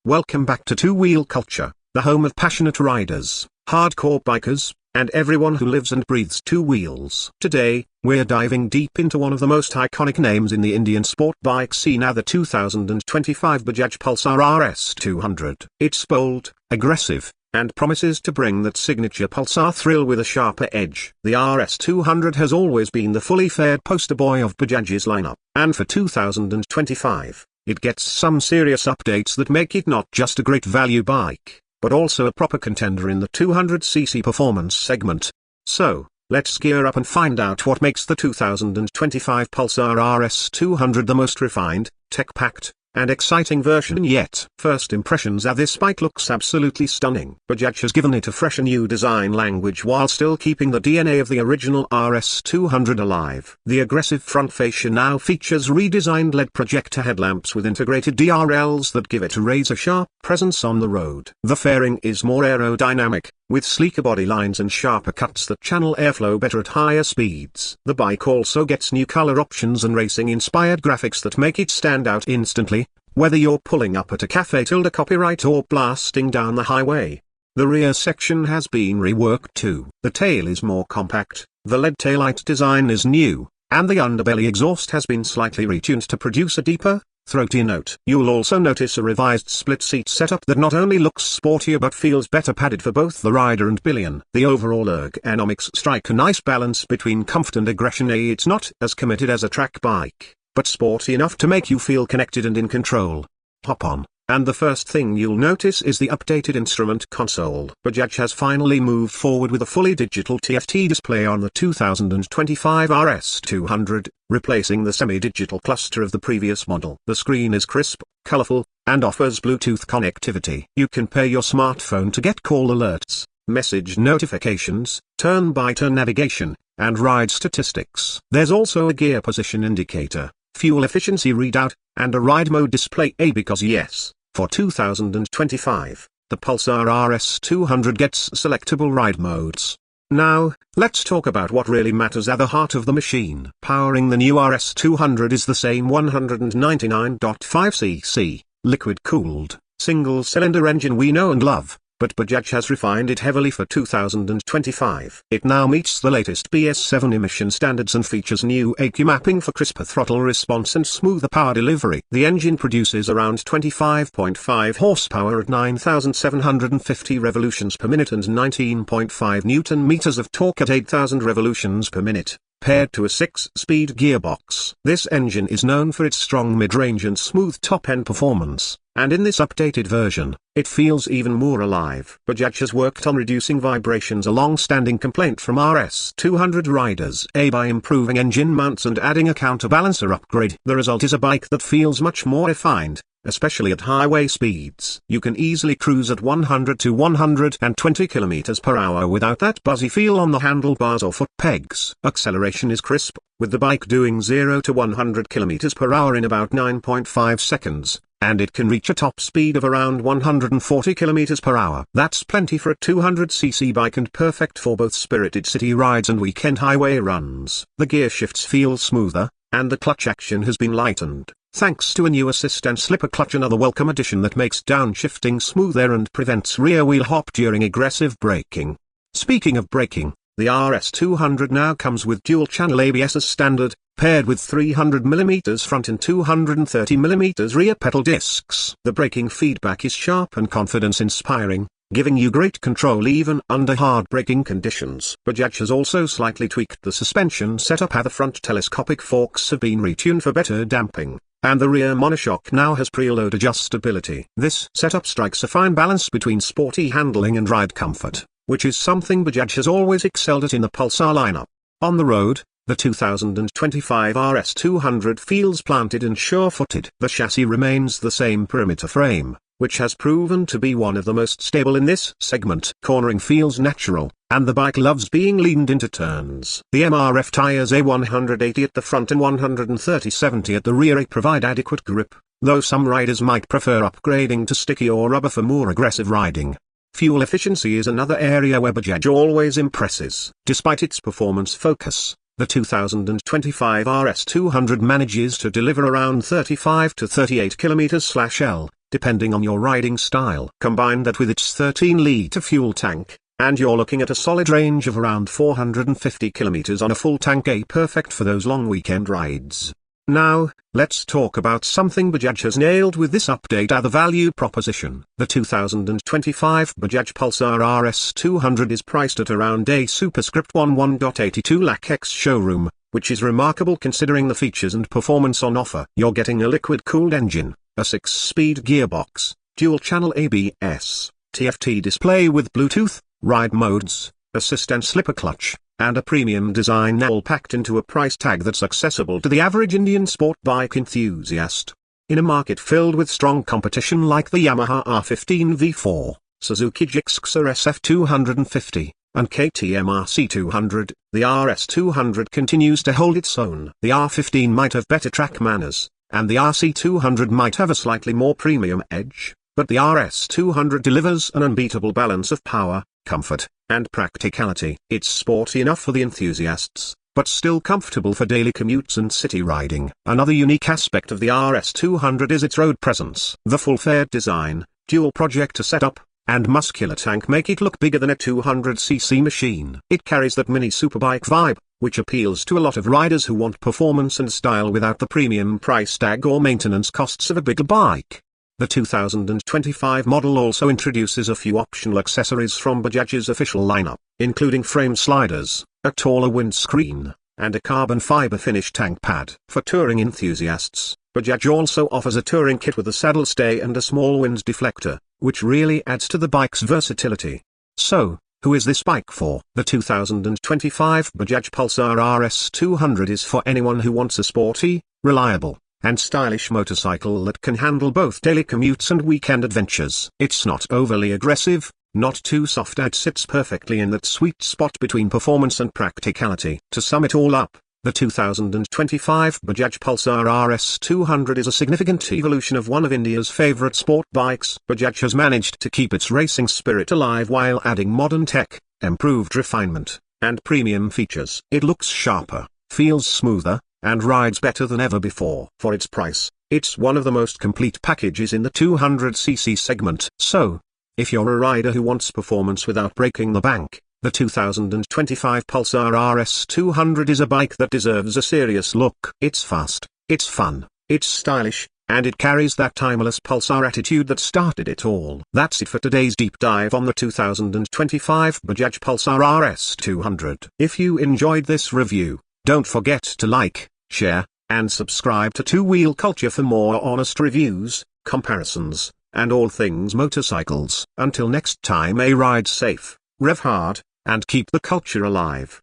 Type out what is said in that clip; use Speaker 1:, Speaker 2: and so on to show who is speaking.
Speaker 1: Welcome back to two-wheel culture, the home of passionate riders, hardcore bikers, and everyone who lives and breathes two wheels. Today, we're diving deep into one of the most iconic names in the Indian sport bike scene, the 2025 Bajaj Pulsar RS200. It's bold, aggressive, and promises to bring that signature Pulsar thrill with a sharper edge. The RS200 has always been the fully fared poster boy of Bajaj's lineup, and for 2025, it gets some serious updates that make it not just a great value bike, but also a proper contender in the 200cc performance segment. So, let's gear up and find out what makes the 2025 Pulsar RS200 the most refined, tech-packed, and exciting version yet. First impressions are this bike looks absolutely stunning. Bajaj has given it a fresh new design language while still keeping the DNA of the original RS200 alive. The aggressive front fascia now features redesigned LED projector headlamps with integrated DRLs that give it a razor-sharp presence on the road. The fairing is more aerodynamic, with sleeker body lines and sharper cuts that channel airflow better at higher speeds. The bike also gets new color options and racing-inspired graphics that make it stand out instantly, whether you're pulling up at a cafe tilde copyright or blasting down the highway. The rear section has been reworked too. The tail is more compact, the LED taillight design is new, and the underbelly exhaust has been slightly retuned to produce a deeper, throaty note. You'll also notice a revised split seat setup that not only looks sportier but feels better padded for both the rider and pillion. The overall ergonomics strike a nice balance between comfort and aggression. It's not as committed as a track bike, but sporty enough to make you feel connected and in control. Hop on, and the first thing you'll notice is the updated instrument console. Bajaj has finally moved forward with a fully digital TFT display on the 2025 RS200, replacing the semi-digital cluster of the previous model. The screen is crisp, colorful, and offers Bluetooth connectivity. You can pair your smartphone to get call alerts, message notifications, turn-by-turn navigation, and ride statistics. There's also a gear position indicator, fuel efficiency readout, and a ride mode display. Because yes, for 2025, the Pulsar RS200 gets selectable ride modes. Now, let's talk about what really matters at the heart of the machine. Powering the new RS200 is the same 199.5cc, liquid-cooled, single-cylinder engine we know and love, but Bajaj has refined it heavily for 2025. It now meets the latest BS7 emission standards and features new EQ mapping for crisper throttle response and smoother power delivery. The engine produces around 25.5 horsepower at 9,750 revolutions per minute and 19.5 Nm of torque at 8,000 revolutions per minute, paired to a 6-speed gearbox. This engine is known for its strong mid-range and smooth top-end performance, and in this updated version, it feels even more alive. Bajaj has worked on reducing vibrations, a long-standing complaint from RS200 riders. By improving engine mounts and adding a counterbalancer upgrade, the result is a bike that feels much more refined, especially at highway speeds. You can easily cruise at 100 to 120 km per hour without that buzzy feel on the handlebars or foot pegs. Acceleration is crisp, with the bike doing 0 to 100 km per hour in about 9.5 seconds. And it can reach a top speed of around 140 km per hour. That's plenty for a 200cc bike and perfect for both spirited city rides and weekend highway runs. The gear shifts feel smoother, and the clutch action has been lightened, thanks to a new assist and slipper clutch, another welcome addition that makes downshifting smoother and prevents rear wheel hop during aggressive braking. Speaking of braking, the RS200 now comes with dual-channel ABS as standard, paired with 300mm front and 230mm rear pedal discs. The braking feedback is sharp and confidence-inspiring, giving you great control even under hard braking conditions. Bajaj has also slightly tweaked the suspension setup. The front telescopic forks have been retuned for better damping, and the rear monoshock now has preload adjustability. This setup strikes a fine balance between sporty handling and ride comfort, which is something Bajaj has always excelled at in the Pulsar lineup. On the road, the 2025 RS200 feels planted and sure-footed. The chassis remains the same perimeter frame, which has proven to be one of the most stable in this segment. Cornering feels natural, and the bike loves being leaned into turns. The MRF tires A180 at the front and 130/70 at the rear provide adequate grip, though some riders might prefer upgrading to sticky or rubber for more aggressive riding. Fuel efficiency is another area where Bajaj always impresses. Despite its performance focus, the 2025 RS200 manages to deliver around 35 to 38 km/L, depending on your riding style. Combine that with its 13-litre fuel tank, and you're looking at a solid range of around 450 kilometers on a full tank, perfect for those long weekend rides. Now, let's talk about something Bajaj has nailed with this update: the value proposition. The 2025 Bajaj Pulsar RS200 is priced at around a superscript 11.82 lakh ex-showroom, which is remarkable considering the features and performance on offer. You're getting a liquid-cooled engine, a 6-speed gearbox, dual-channel ABS, TFT display with Bluetooth, ride modes, assist and slipper clutch, and a premium design, all packed into a price tag that's accessible to the average Indian sport bike enthusiast. In a market filled with strong competition like the Yamaha R15 V4, Suzuki Gixxer SF250, and KTM RC200, the RS200 continues to hold its own. The R15 might have better track manners, and the RC200 might have a slightly more premium edge, but the RS200 delivers an unbeatable balance of power, comfort, and practicality. It's sporty enough for the enthusiasts, but still comfortable for daily commutes and city riding. Another unique aspect of the RS200 is its road presence. The full-faired design, dual projector setup, and muscular tank make it look bigger than a 200cc machine. It carries that mini superbike vibe, which appeals to a lot of riders who want performance and style without the premium price tag or maintenance costs of a bigger bike. The 2025 model also introduces a few optional accessories from Bajaj's official lineup, including frame sliders, a taller windscreen, and a carbon fiber finish tank pad. For touring enthusiasts, Bajaj also offers a touring kit with a saddle stay and a small wind deflector, which really adds to the bike's versatility. So, who is this bike for? The 2025 Bajaj Pulsar RS200 is for anyone who wants a sporty, reliable, and stylish motorcycle that can handle both daily commutes and weekend adventures. It's not overly aggressive, not too soft, it sits perfectly in that sweet spot between performance and practicality. To sum it all up, the 2025 Bajaj Pulsar RS200 is a significant evolution of one of India's favorite sport bikes. Bajaj has managed to keep its racing spirit alive while adding modern tech, improved refinement, and premium features. It looks sharper, feels smoother, and rides better than ever before. For its price, it's one of the most complete packages in the 200cc segment. So, if you're a rider who wants performance without breaking the bank, the 2025 Pulsar RS200 is a bike that deserves a serious look. It's fast, it's fun, it's stylish, and it carries that timeless Pulsar attitude that started it all. That's it for today's deep dive on the 2025 Bajaj Pulsar RS200. If you enjoyed this review, don't forget to like, share, and subscribe to Two Wheel Culture for more honest reviews, comparisons, and all things motorcycles. Until next time, ride safe, rev hard, and keep the culture alive.